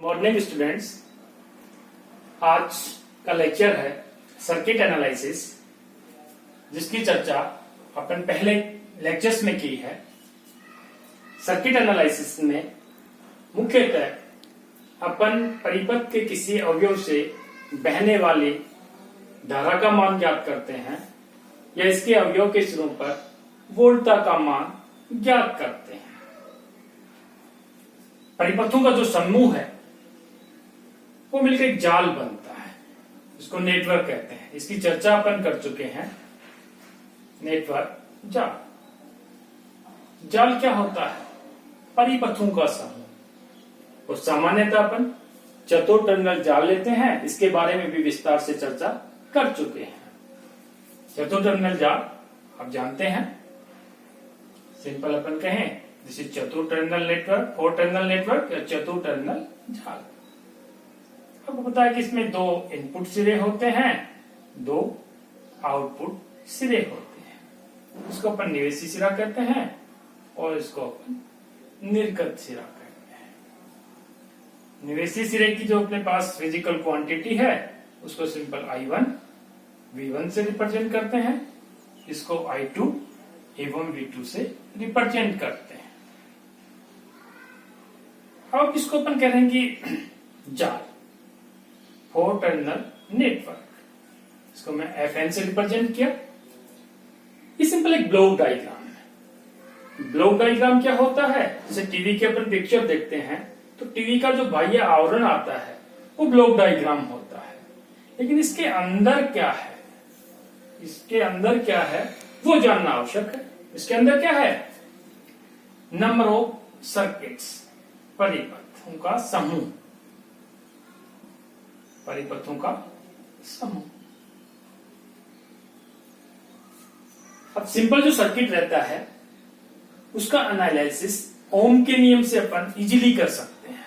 Morning students, आज का lecture है सर्किट एनालिसिस, जिसकी चर्चा अपन पहले लेक्चर्स में की है। सर्किट एनालिसिस में मुख्यतः अपन परिपथ के किसी अवयव से बहने वाली धारा का मान ज्ञात करते हैं या इसके अवयव के सिरों पर वोल्टता का मान ज्ञात करते हैं। परिपथों का जो समूह है वो मिलकर एक जाल बनता है, इसको नेटवर्क कहते हैं। इसकी चर्चा अपन कर चुके हैं। नेटवर्क जाल क्या होता है? परिपथों का समूह। और सामान्यतः अपन चतुर टर्मिनल जाल लेते हैं, इसके बारे में भी विस्तार से चर्चा कर चुके हैं। चतुर टर्मिनल जाल आप जानते हैं, सिंपल अपन कहें दिस इज चतुर टर्मिनल नेटवर्क, 4 टर्मिनल नेटवर्क या चतुर टर्मिनल जाल। आपको पता है कि इसमें 2 इनपुट सिरे होते हैं, 2 आउटपुट सिरे होते हैं। इसको अपन निवेशी सिरा कहते हैं और इसको अपन निर्गत सिरा कहते हैं। निवेशी सिरे की जो अपने पास फिजिकल क्वांटिटी है उसको सिंपल I1 V1 से रिप्रेजेंट करते हैं, इसको I2 एवं V2 से रिप्रेजेंट करते हैं। अब इसको अपन कह रहे हैं कि जाल, 4 टर्मिनल नेटवर्क, इसको मैं FN से रिप्रेजेंट किया। ये सिंपल एक ब्लॉक डायग्राम है। ब्लॉक डायग्राम क्या होता है? जैसे टीवी के अपन पिक्चर देखते हैं तो टीवी का जो बाह्य आवरण आता है वो ब्लॉक डायग्राम होता है, लेकिन इसके अंदर क्या है, इसके अंदर क्या है वो जानना आवश्यक है। इसके अंदर क्या है? नंबर ऑफ सर्किट्स, परिपथों का समूह, परिपथों का समूह। अब सिंपल जो सर्किट रहता है उसका एनालिसिस ओम के नियम से अपन इजीली कर सकते हैं।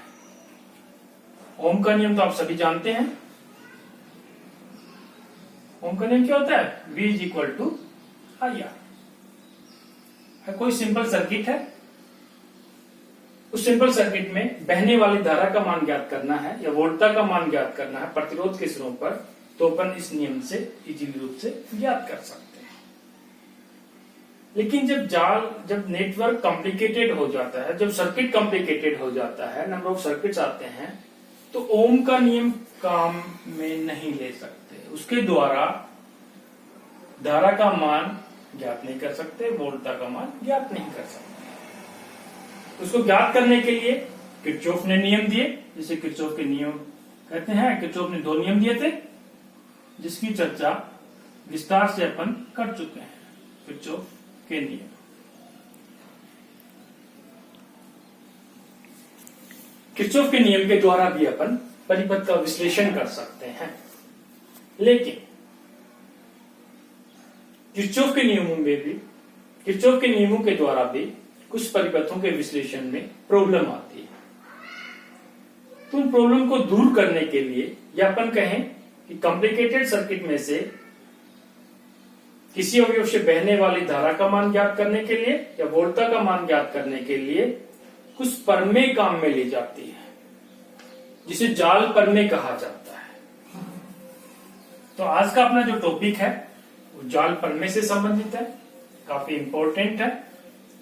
ओम का नियम तो आप सभी जानते हैं। ओम का नियम क्या होता है? V is equal to IR। कोई सिंपल सर्किट है, उस सिंपल सर्किट में बहने वाली धारा का मान ज्ञात करना है या वोल्टता का मान ज्ञात करना है प्रतिरोध के सिरों पर, तो अपन इस नियम से इजीली रूप से ज्ञात कर सकते हैं। लेकिन जब नेटवर्क कॉम्प्लिकेटेड हो जाता है, जब सर्किट कॉम्प्लिकेटेड हो जाता है, नंबर ऑफ सर्किट्स आते हैं, तो ओम का नियम काम में नहीं ले सकते। उसके द्वारा धारा का मान ज्ञात नहीं कर सकते, वोल्टता का मान ज्ञात नहीं कर सकते। उसको ज्ञात करने के लिए किरचॉफ ने नियम दिए, जिसे किरचॉफ के नियम कहते हैं। किरचॉफ ने 2 नियम दिए थे जिसकी चर्चा विस्तार से अपन कर चुके हैं। किरचॉफ के नियम, किरचॉफ के नियम के द्वारा भी अपन परिपथ का विश्लेषण कर सकते हैं। लेकिन किरचॉफ के नियमों में भी, किरचॉफ के नियमों के द्वारा भी कुछ परिपथों के विश्लेषण में प्रॉब्लम आती है। तो उन प्रॉब्लम को दूर करने के लिए, या अपन कहें कि कॉम्प्लिकेटेड सर्किट में से किसी अवयव से बहने वाली धारा का मान ज्ञात करने के लिए या वोल्टता का मान ज्ञात करने के लिए कुछ परमें काम में ली जाती है, जिसे जाल परमें कहा जाता है। तो आज का अपना जो टॉपिक है वो जाल परमें से संबंधित है, काफी इंपॉर्टेंट है।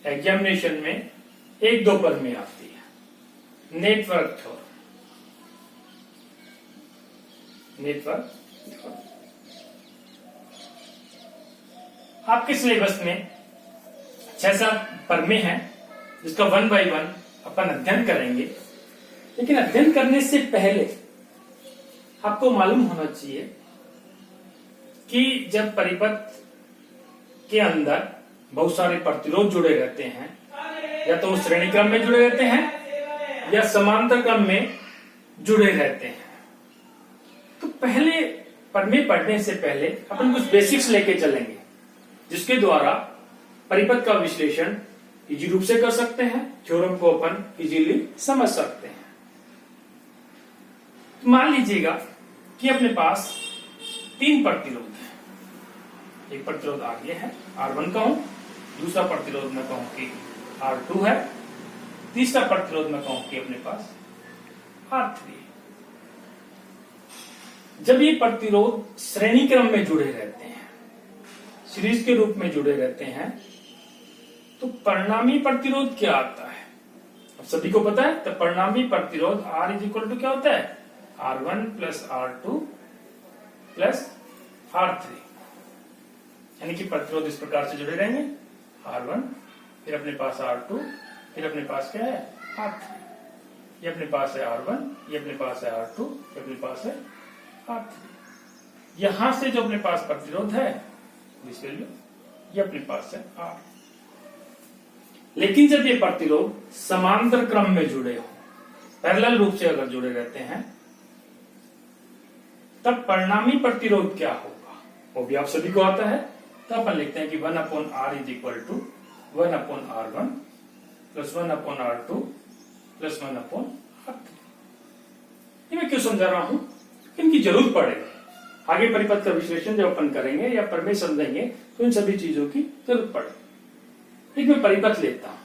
एग्जामिनेशन में 1-2 परमें आती है। नेटवर्क थ्योरम, नेटवर्क आपके सिलेबस में 6-7 परमें हैं, जिसका 1 by 1 अपन अध्ययन करेंगे। लेकिन अध्ययन करने से पहले आपको मालूम होना चाहिए कि जब परिपथ के अंदर बहुत सारे प्रतिरोध जुड़े रहते हैं, या तो श्रेणी क्रम में जुड़े रहते हैं या समांतर क्रम में जुड़े रहते हैं, तो पहले परमें पढ़ने से पहले अपन कुछ बेसिक्स लेके चलेंगे, जिसके द्वारा परिपथ का विश्लेषण इजी रूप से कर सकते हैं, थ्योरम को अपन इजीली समझ सकते हैं। तो मान लीजिएगा कि अपने पास 3 प्रतिरोध है। एक प्रतिरोध आगे है, R1 कहूं, दूसरा प्रतिरोध मैं कहूं कि R2 है, तीसरा प्रतिरोध मैं कहूं कि अपने पास R3। जब ये प्रतिरोध श्रेणी क्रम में जुड़े रहते हैं, सीरीज के रूप में जुड़े रहते हैं, तो परिणामी प्रतिरोध क्या आता है? अब सभी को पता है, तो परिणामी प्रतिरोध R इज इक्वल टू क्या होता है? R1 plus R2 plus R3। यानी कि प्रतिरोध इस प्रकार से जुड़े रहेंगे, R1, फिर अपने पास R2, फिर अपने पास क्या है? R3। ये अपने पास है R1, ये अपने पास है R2, ये अपने पास है R3। यहां से जो अपने पास प्रतिरोध है दिस वैल्यू, ये अपने पास है R। लेकिन जब ये प्रतिरोध समांतर क्रम में जुड़े हो, पैरेलल रूप से अगर जुड़े रहते हैं, तब परिणामी प्रतिरोध क्या होगा वो भी आप सभी को आता है। तो अपन लिखते हैं कि 1/R is equal to 1/R1 plus 1/R2 plus 1/R3। ये मैं क्यों समझा रहा हूं? इनकी जरूरत पड़ेगी आगे परिपथ का विश्लेषण जब अपन करेंगे या प्रमेय समझेंगे तो इन सभी चीजों की जरूरत पड़ेगी। एक मैं परिपथ लेता हूं,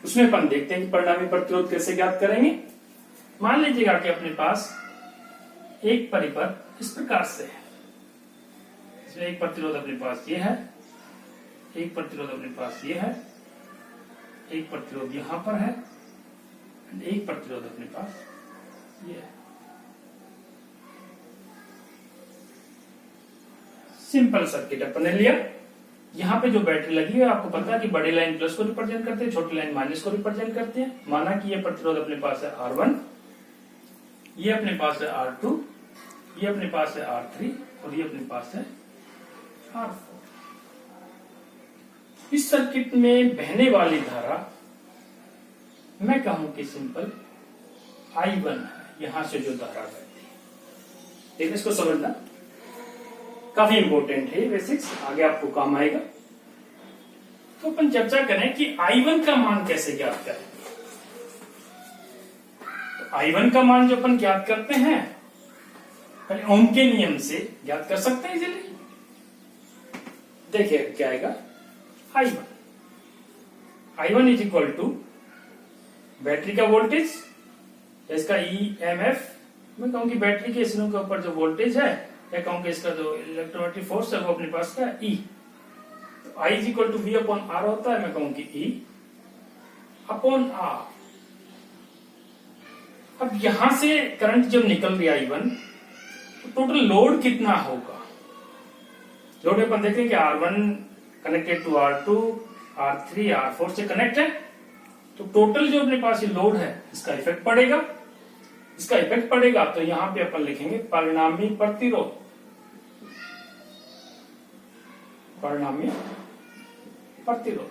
उसमें अपन देखते हैं कि परिणामी प्रतिरोध कैसे ज्ञात करेंगे। मान लीजिएगा कि अपने पास एक परिपथ इस प्रकार से है, इसमें एक प्रतिरोध अपने पास ये है, एक प्रतिरोध अपने पास ये है, एक प्रतिरोध यहां पर है, एक प्रतिरोध अपने पास ये है। सिंपल सर्किट अपन ने लिया। यहां पे जो बैटरी लगी है आपको पता है कि बड़ी लाइन प्लस को रिप्रेजेंट करते हैं, छोटी लाइन माइनस को रिप्रेजेंट करते हैं। माना कि ये प्रतिरोध अपने पास है R1, ये अपने पास है R2, ये अपने पास है R3 और ये अपने पास है R4। इस सर्किट में बहने वाली धारा मैं कहूं कि सिंपल I1 है, यहां से जो धारा बहती है। ठीक है, इसको समझना काफी इंपॉर्टेंट है, बेसिक्स आगे आपको काम आएगा। तो अपन चर्चा करें कि I1 का मान कैसे ज्ञात करें। तो I1 का मान जो अपन ज्ञात करते हैं पहले ओम के नियम से ज्ञात कर सकते हैं इजीली। देखिए क्या आएगा, I1 is equal to battery का वोल्टेज, इसका EMF, मैं कहूं कि बैटरी के सिरों के ऊपर जो वोल्टेज है, या कहूं कि इसका जो इलेक्ट्रोमैग्नेटिक फोर्स है वो अपने पास क्या है? E। तो I is equal to V upon R होता है, मैं कहूं कि E अपॉन R। अब यहां से करंट जब निकल रही I1, तो टोटल लोड कितना होगा? लोड में अपन देखें कि R1 connected to R2, R3, R4 से कनेक्ट है, तो टोटल जो अपने पास ये लोड है इसका इफेक्ट पड़ेगा। इसका इफेक्ट पड़ेगा तो यहां पे अपन लिखेंगे परिणामी प्रतिरोध। परिणामी प्रतिरोध,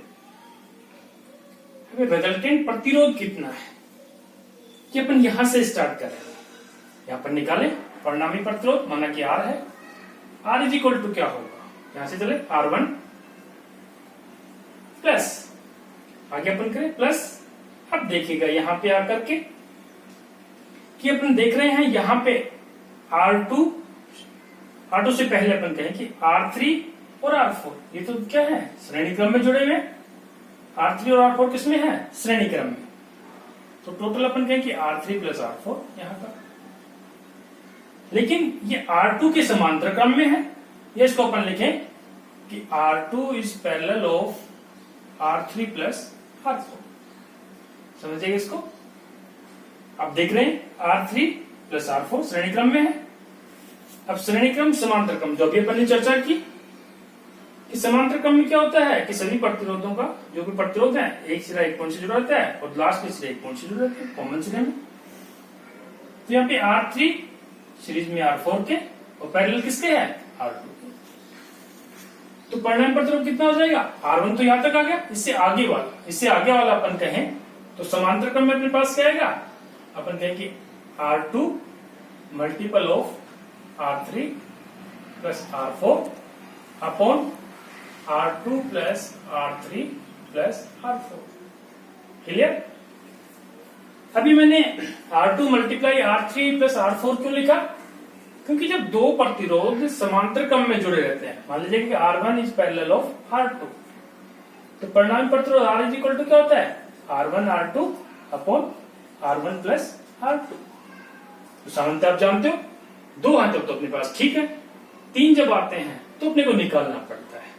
रिजल्टेंट प्रतिरोध कितना है कि अपन यहां से स्टार्ट करेंगे। यहां पर निकाले परिणामी प्रतिरोध, माना कि R है, R इज इक्वल टू क्या होगा, यहां से चले R1 प्लस, आगे अपन करें प्लस। अब देखिएगा यहां पे आकर के कि अपन देख रहे हैं यहां पे R2 से पहले अपन कहें कि R3 और R4, ये तो क्या है? श्रेणी क्रम में जुड़े हुए। R3 और R4 किसमें है? श्रेणी क्रम में। तो टोटल अपन कहें कि R3 प्लस R4 यहां का, लेकिन ये R2 के समांतर क्रम में है। ये इसको अपन लिखें कि R2 is parallel of R3 plus R4। समझिएगा इसको। आप देख रहे हैं R3 प्लस R4 श्रेणी क्रम में है। अब श्रेणी क्रम समांतर क्रम जो भी अपन ने चर्चा की कि समांतर क्रम में क्या होता है कि सभी प्रतिरोधों का जो भी प्रतिरोध है एक सिरा एक पॉइंट से जुड़ा रहता है और लास्ट में सिरा एक पॉइंट से जुड़ा रहता है कॉमन सिरे में। तो यहाँ पे R3 सीरीज में R4 के और पैरेलल किसके है? R2 के। तो परिणामी प्रतिरोध कितना हो जाएगा? R1 तो यहां तक आ गया, इससे आगे वाला अपन कहें तो समांतर क्रम में अपने पास क्या आएगा? अपन कहें कि R2 multiple of R3 plus R4 upon R2 plus R3 plus R4। Clear? अभी मैंने R2 multiply R3 plus R4 क्यों लिखा? क्योंकि जब दो प्रतिरोध समांतर क्रम में जुड़े रहते हैं, मान लीजिए कि R1 is parallel of R2, तो परिणामी प्रतिरोध R इज इक्वल टू क्या होता है? R1 R2 upon R1 plus R2। सामान्यतः आप जानते हो, 2 हैं तो अपने पास ठीक है, 3 जब आते हैं तो अपने को निकालना पड़ता है।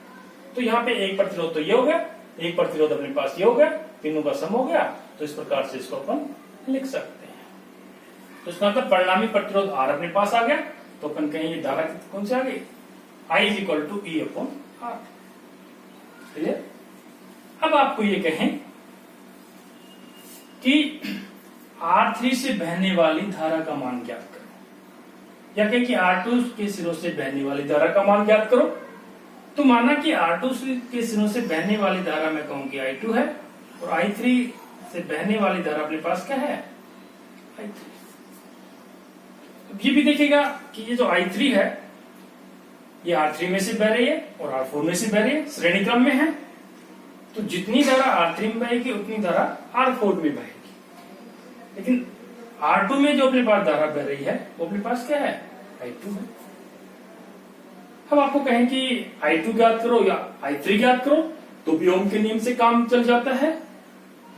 तो यहाँ पे एक प्रतिरोध तो ये हो गया, एक प्रतिरोध अपने पास ये हो गया, तीनों का सम हो गया। तो इस प्रकार से इसको अपन लिख सकते हैं। तो इसका मतलब परिणामी प्रतिरोध R अपने पास आ गया। तो अपन कहेंगे धारा कौन सी आ गई, I = E/R। क्लियर। अब आपको ये कहें कि R3 से बहने वाली धारा का मान ज्ञात करो, या कहें कि R2 के सिरों से बहने वाली धारा का मान ज्ञात करो। तो माना कि R2 के सिरों से बहने वाली धारा मैं कहूं कि I2 है, और I3 से बहने वाली धारा अपने पास क्या है, I3। ये भी देखिएगा कि ये जो I3 है ये R3 में से बह रही है और R4 में से बह रही है, श्रेणी क्रम में है। तो जितनी धारा R3 में बहेगी उतनी धारा R4 में बहेगी। लेकिन R2 में जो अपने पास धारा बह रही है वो अपने पास क्या है, I2 है। अब आपको कहें कि I2 ज्ञात करो या I3 ज्ञात करो, तो भी ओम के नियम से काम चल जाता है।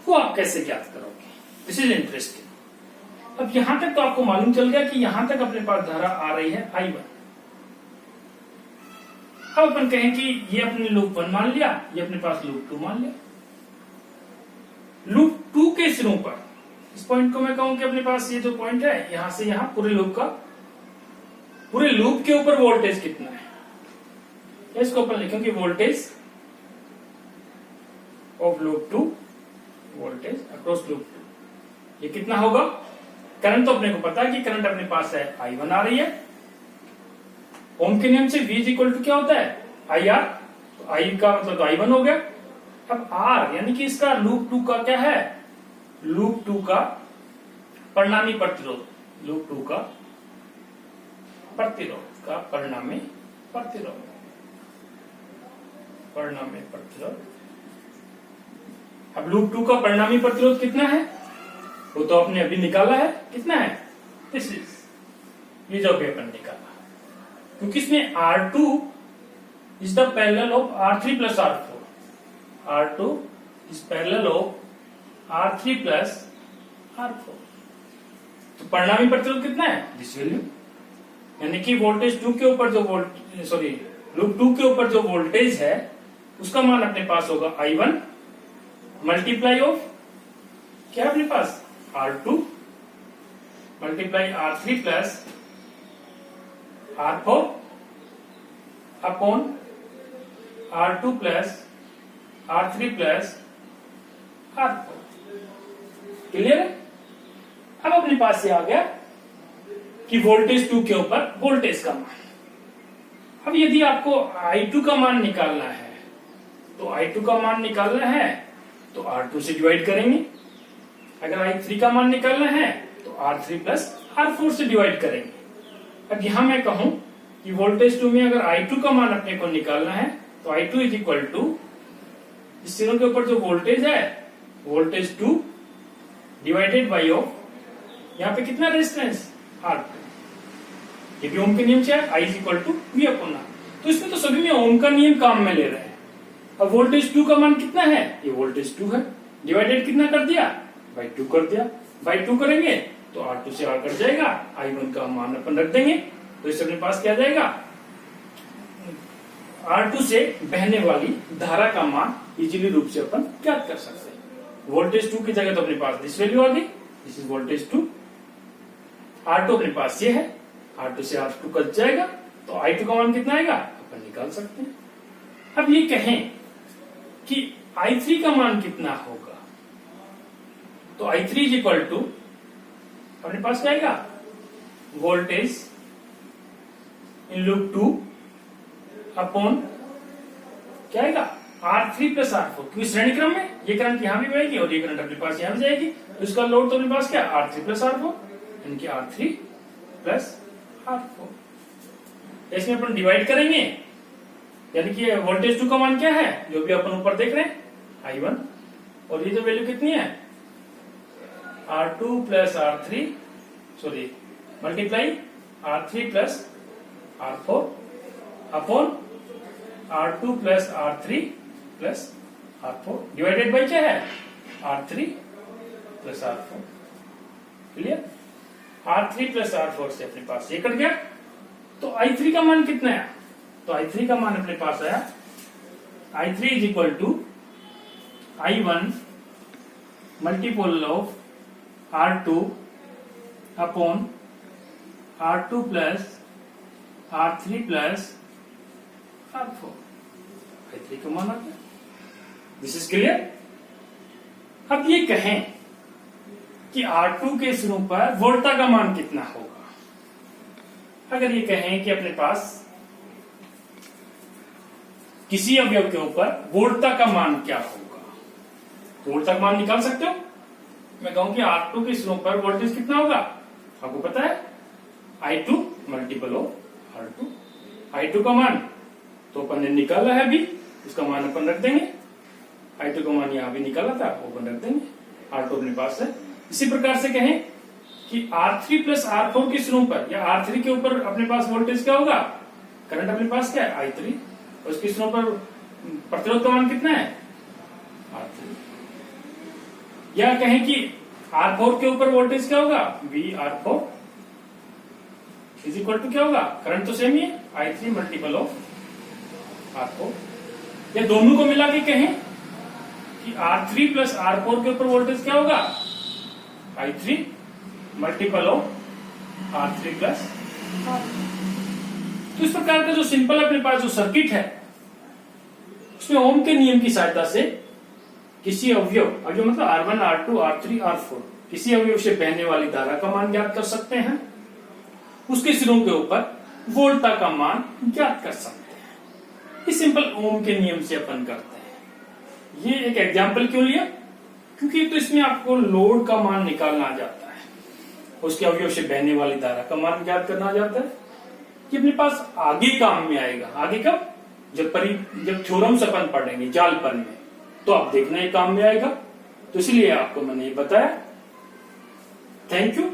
वो आप कैसे ज्ञात करोगे, दिस इज इंटरेस्टिंग। अब यहां तक तो आपको मालूम चल गया कि यहां तक अपने पास धारा आ रही है I1। अब अपन कहें कि ये अपने लूप 1 मान लिया, ये अपने पास लूप 2 मान लिया। लूप 2 के सिरों पर, इस पॉइंट को मैं कहूं कि अपने पास ये जो पॉइंट है यहां से यहां पूरे लूप के ऊपर वोल्टेज कितना है, इसको अपन लिखेंगे voltage of loop 2, voltage across loop 2। ये कितना होगा, करंट तो अपने को पता है कि करंट अपने पास है I1 आ रही है। ओम के नियम से V = क्या होता है, IR। तो I का मतलब तो I1 हो गया। अब R यानी कि इसका लूप 2 का क्या है, लूप 2 का परिणामी प्रतिरोध, लूप 2 का प्रतिरोध का परिणामी प्रतिरोध। अब लूप 2 का परिणामी प्रतिरोध कितना है, वो तो आपने अभी निकाला है, कितना है, दिस इज, ये जो भी अपन निकाला, क्योंकि इसमें R2 is the parallel of R3 + R4। R2 is parallel of R3 + R4। तो परिणामी प्रतिरोध कितना है, दिस वैल्यू, यानी कि वोल्टेज 2 के ऊपर जो लूप 2 के ऊपर जो वोल्टेज है उसका मान अपने पास होगा I1 मल्टीप्लाई ऑफ क्या अपने पास R2 multiply R3 + R4 upon R2 + R3 + R4। Clear है। अब अपने पास ये आ गया कि वोल्टेज 2 के ऊपर वोल्टेज का मान। अब यदि आपको I2 का मान निकालना है, तो I2 का मान निकालना है तो R2 से डिवाइड करेंगे। अगर I3 का मान निकालना है तो R3 + R4 से डिवाइड करेंगे। अब यहां मैं कहूं कि वोल्टेज 2 में अगर I2 का मान अपने को निकालना है तो I2 = इस सिरों के ऊपर जो वोल्टेज है, वोल्टेज 2 डिवाइडेड बाई ऑफ यहाँ पे कितना रेजिस्टेंस R2। ये भी ओम के नियम से है, I = V/R। तो इसमें तो सभी में ओम का नियम काम में ले रहे हैं। अब वोल्टेज 2 का मान कितना है, ये वोल्टेज 2 है, डिवाइडेड कितना कर दिया, बाई 2 कर दिया। बाई 2 करेंगे तो R2 से R कट जाएगा, I1 का मान अपन रख देंगे। तो इससे अपने पास क्या आ जाएगा, R2 से बहने वाली धारा का मान इजीली रूप से अपन ज्ञात कर सकते हैं। वोल्टेज 2 की जगह तो अपने पास दिस वैल्यू आ गई, दिस इज वोल्टेज 2। R2 अपने पास ये है, R2 से R2 कट जाएगा तो I2 का मान कितना आएगा अपन निकाल सकते हैं। अब ये कहें कि I3 का मान कितना होगा, तो I3 = अपने पास क्या आएगा, वोल्टेज इन लूप 2 अपॉन क्या आएगा R3 + R4, क्योंकि श्रेणी क्रम में ये करंट यहां भी बहेगी और ये करंट अपने पास यहां भी जाएगी। तो इसका लोड तो अपने पास क्या R3 + R4, यानी कि R3 + R4। इसमें अपन डिवाइड करेंगे, यानी कि वोल्टेज 2 का मान क्या है, जो भी अपन ऊपर देख रहे हैं I1, और ये जो वैल्यू कितनी है R2 + R3 multiply R3 + R4 upon R2 + R3 + R4 divided by क्या है R3 + R4। Clear. R3 plus R4 से अपने पास ये कट गया, तो I3 का मान कितना है? तो I3 का मान अपने पास आया I3 is equal to I1 multiple of R2 upon R2 plus R3 plus R4। I3 का मान आ गया। This is clear. अब ये कहें कि R2 के शुरू पर वोल्टा का मान कितना होगा। अगर ये कहें कि अपने पास किसी अवयव के ऊपर वोल्टा का मान क्या होगा, तो वोल्टा का मान निकाल सकते हो। मैं कहूं कि R2 के शुरू पर वोल्टेज कितना होगा, आपको पता है I2 multiple of R2। I2 का मान तो अपन ने निकाला है अभी, उसका मान अपन रख देंगे। I2 का मान यहां भी निकाला था, वो अपन रख देंगे। R2 अपने पास है। इसी प्रकार से कहें कि R3 प्लस R4 के शुरू पर या R3 के ऊपर अपने पास वोल्टेज क्या होगा, करंट अपने पास क्या है I3, और उसके शुरू पर प्रतिरोध का मान कितना है R3। या कहें कि R4 के ऊपर वोल्टेज क्या होगा VR4 इज इक्वल टू क्या होगा, करंट तो सेम ही है I3 मल्टीपल ऑफ R4। या दोनों को मिला के कहें कि R3 प्लस R4 के ऊपर वोल्टेज क्या होगा I3 multiple of R3 plus R4। तो इस प्रकार का जो सिंपल अपने पास जो सर्किट है, उसमें ओम के नियम की सहायता से किसी अवयव मतलब R1 R2 R3 R4 किसी अवयव से बहने वाली धारा का मान ज्ञात कर सकते हैं, उसके सिरों के ऊपर वोल्टा का मान ज्ञात कर सकते हैं। इस सिंपल ओम के नियम से अपन करते हैं। ये एक एग्जाम्पल क्यों लिया, क्योंकि तो इसमें आपको लोड का मान निकालना आ जाता है, उसके अवयव से बहने वाली धारा का मान ज्ञात करना आ जाता है। कि अपने पास आगे काम में आएगा। आगे कब, जब थ्योरम्स अपन पढ़ेंगे जालपन में, तो आप देखना ये काम में आएगा। तो इसलिए आपको मैंने ये बताया। Thank you.